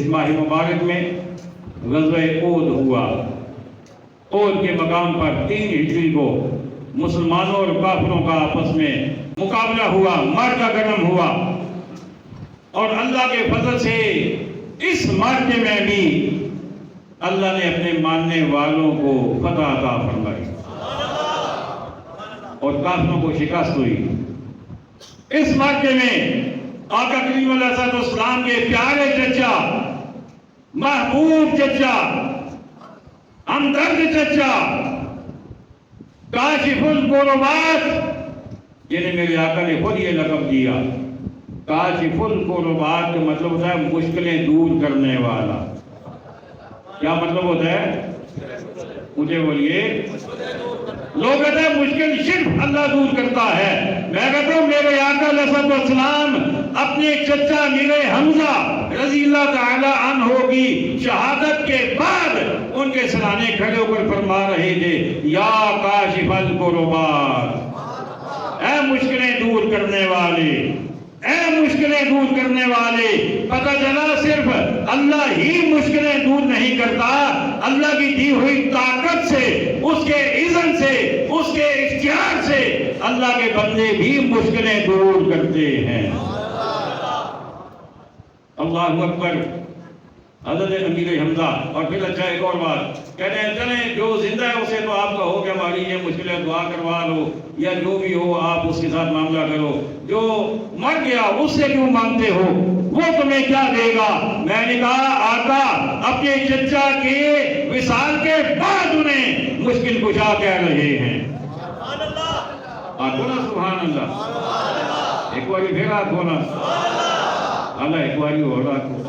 اس ماہ مبارک میں غزوہ احد ہوا۔ احد کے مقام پر 3 ہجری کو مسلمانوں اور کافروں کا آپس میں مقابلہ ہوا، معرکہ گرم ہوا، اور اللہ کے فضل سے اس معرکے میں بھی اللہ نے اپنے ماننے والوں کو فتح عطا فرمائی اور کافروں کو شکست ہوئی۔ اس معرکے میں آقا کریم علیہ السلام کے پیارے چچا، محبوب چچا، ہمدرد چچا، کاشف الکربات، جنہیں میرے آقا نے خود یہ لقب دیا، کاشف الکربات کا مطلب ہوتا ہے مشکلیں دور کرنے والا۔ کیا مطلب ہوتا ہے؟ مجھے بولیے۔ لوگ کہتے ہیں مشکل صرف اللہ دور کرتا ہے، میں کہتا ہوں میرے آقا علیہ السلام اپنے چچا میرے حمزہ رضی اللہ تعالی عنہ کی شہادت کے بعد ان کے سرانے کھڑے ہو کر فرما رہے تھے، یا کاشف الکربات، اے مشکلیں دور کرنے والے، اے مشکلیں دور کرنے والے۔ پتہ چلا صرف اللہ ہی مشکلیں دور نہیں کرتا، اللہ کی دی ہوئی طاقت سے، اس کے اذن سے، اس کے اختیار سے اللہ کے بندے بھی مشکلیں دور کرتے ہیں۔ اللہ اکبر۔ حضرت امیر حمزہ، اور پھر اچھا ایک اور بات کہتے ہیں، چلیں جو زندہ ہے اسے تو آپ کہو کہ ہماری یہ مشکلیں دعا کروا لو، یا جو بھی ہو آپ اس کے ساتھ معاملہ کرو، جو مر گیا اس سے کیوں مانگتے ہو، وہ تمہیں کیا دے گا؟ میں نے کہا آقا اپنے چچا کے وصال کے بعد انہیں مشکل کشا کہہ رہے ہیں۔ آخو نا سبحان اللہ، ایک باری پھر آخو نا اللہ، ایک باری اور آخو،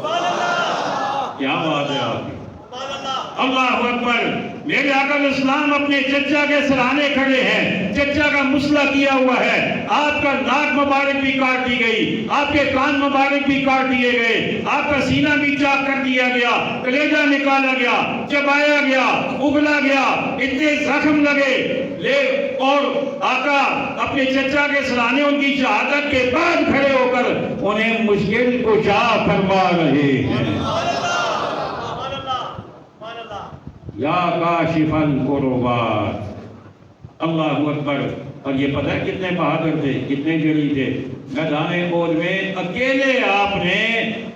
کیا بات ہے آپ کی۔ اللہ اکبر۔ میرے آقا علیہ السلام اپنے چچا کے سرانے کھڑے ہیں، چچا کا مسئلہ کیا ہوا ہے، آپ کا ناک مبارک بھی کاٹ دی گئی، آپ کے کان مبارک بھی کاٹ دیے گئے، آپ کا سینہ بھی چاک کر دیا گیا، کلیجہ نکالا گیا، چبایا گیا، اگلا گیا، اتنے زخم لگے، اور آقا اپنے چچا کے سرانے ان کی شہادت کے بعد کھڑے ہو کر انہیں مشکل کشا فرما رہے ہیں۔ یا کاشف الکربات، اللہ اکبر۔ اور یہ پتہ ہے کتنے بہادر تھے، کتنے جری تھے۔ میدان احد میں اکیلے آپ نے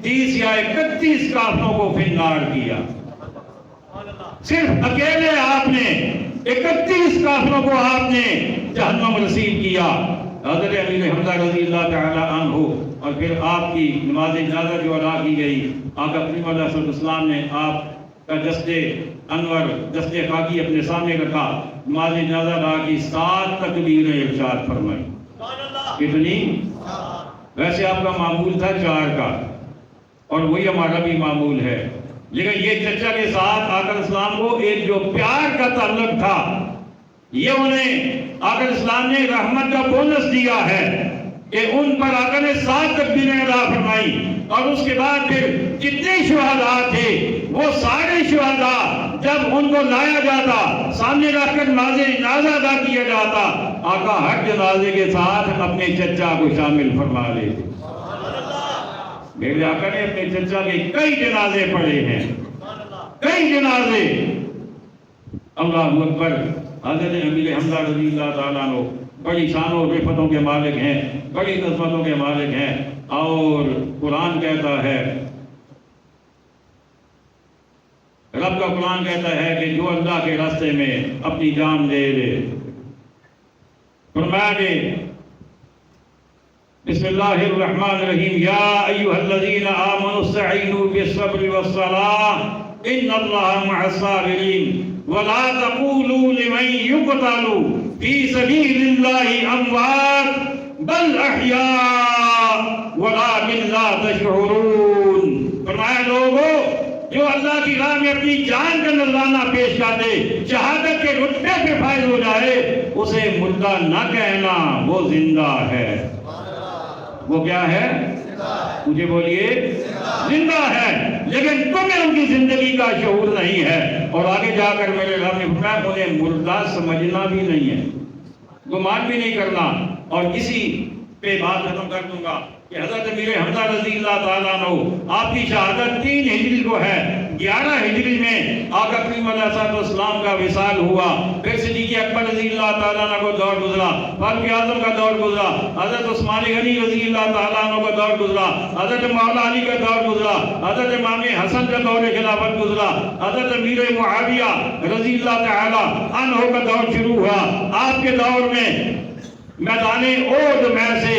30 یا 31 کافروں کو فنار کیا، صرف اکیلے آپ نے 31 کافروں کو آپ نے جہنم رسید کیا۔ حضرت امیر حمزہ رضی اللہ تعالی عنہ، اور پھر آپ کی نماز جنازہ جو ادا کی گئی، آقا کریم علیہ السلام نے آپ کا دستے انور، دستے خاکی اپنے سامنے رکھا، نماز جنازہ ادا کی، 7 تکبیریں ارشاد فرمائی۔ کتنی؟ ویسے آپ کا معمول تھا 4 کا، اور وہی ہمارا بھی معمول ہے، لیکن یہ چچا کے ساتھ آقا اسلام کو ایک جو پیار کا تعلق تھا، یہ انہیں آقا اسلام نے رحمت کا بونس دیا ہے کہ ان پر آقا نے 7 تکبیریں ادا فرمائی، اور اس کے بعد پھر جتنے شہداء تھے وہ سارے شہداء جب ان کو لایا جاتا، سامنے رکھ کر نماز جنازہ ادا کیا جاتا، آقا ہر جنازے کے ساتھ اپنے چچا کو شامل فرما لیتے۔ میرے آقا نے اپنے چچا کے کئی جنازے پڑھے ہیں، کئی جنازے۔ اللہ اکبر۔ حضرت امیر حمزہ رضی اللہ تعالیٰ عنہ بڑی شان و رفتوں کے مالک ہیں، بڑی عظمتوں کے مالک ہیں، اور قرآن کہتا ہے، رب کا قرآن کہتا ہے کہ جو اللہ کے راستے میں اپنی جان دے دے، فرمایا کہ بسم اللہ الرحمن الرحیم، یا ایھا الذین آمنوا استعینوا بالصبر والصلاۃ ان اللہ مع الصابرین ولا تقولوا لمن يقتل في سبيل الله اموات بل احیاء ولكن لا تشعرون۔ فرمایا لوگوں جو اللہ کی راہ میں اپنی جان کا نذرانہ پیش کر دے، شہادت کے رتبے پہ فائز ہو جائے، اسے مردہ نہ کہنا، وہ زندہ ہے۔ وہ کیا ہے؟ مجھے بولیے، زندہ ہے، لیکن تمہیں ان کی زندگی کا شعور نہیں ہے۔ اور آگے جا کر میرے رب نے فرمایا انہیں مردہ سمجھنا بھی نہیں ہے، گمان بھی نہیں کرنا۔ اور اسی پہ بات ختم کر دوں گا کہ حضرت امیر حمزہ رضی اللہ تعالیٰ عنہ، آپ کی شہادت 3 ہجری جو ہے 11 ہجری میں آقا کریم علیہ الصلوۃ والسلام کا وصال ہوا، پھر صدیق اکبر رضی اللہ تعالیٰ عنہ کو دور گزرا، فاروق اعظم کا دور گزرا، حضرت عثمان غنی رضی اللہ تعالیٰ عنہ کا دور گزرا، حضرت مولا علی کا دور گزرا، حضرت امام حسن کا دور خلافت گزرا، حضرت امیر معاویہ رضی اللہ تعالیٰ عنہ کا دور شروع ہوا۔ آپ کے دور میں میدان احد میں سے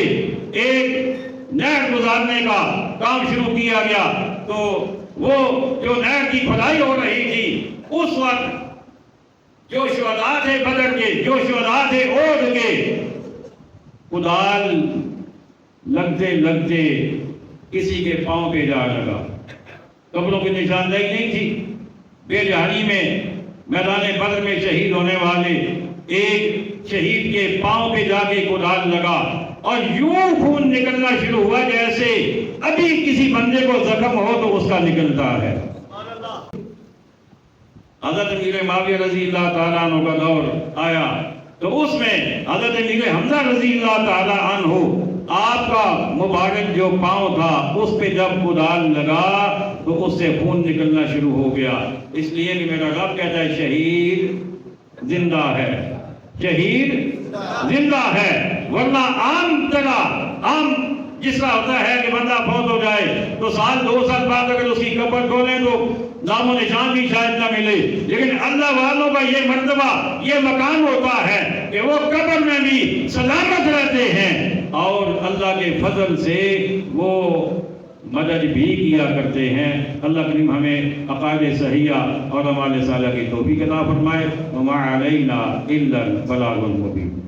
ایک نہر گزارنے کا کام شروع کیا گیا، تو وہ جو نہر کی کھدائی ہو رہی تھی اس وقت جو شہداء تھے بدر کے، جو شہداء تھے احد کے، کدال لگتے لگتے کسی کے پاؤں پہ جا لگا۔ قبروں کی نشاندہی نہیں تھی، بے جہانی میں میدان بدر میں شہید ہونے والے ایک شہید کے پاؤں پہ جا کے کدال لگا اور یوں خون نکلنا شروع ہوا جیسے ابھی کسی بندے کو زخم ہو تو اس کا نکلتا ہے۔ حضرت امیر معاویہ رضی اللہ تعالیٰ عنہ کا دور آیا تو اس میں حضرت امیر حمزہ رضی اللہ تعالیٰ عنہ آپ کا مبارک جو پاؤں تھا اس پہ جب کدال لگا تو اس سے خون نکلنا شروع ہو گیا۔ اس لیے کہ میرا رب کہتا ہے شہید زندہ ہے، شہید زندہ ہے، ورنہ عام جس طرح ہوتا ہے کہ بندہ فوت ہو جائے تو سال 2 سال بعد اگر اس کی قبر کھولیں تو نام و نشان بھی شاید نہ ملے، لیکن اللہ والوں کا یہ مرتبہ، یہ مقام ہوتا ہے کہ وہ قبر میں بھی سلامت رہتے ہیں اور اللہ کے فضل سے وہ مدد بھی کیا کرتے ہیں۔ اللہ کریم ہمیں عقائد صحیحہ اور اعمال صالحہ کی توفیق عطا فرمائے۔ وما علینا الا البلاغ المبین۔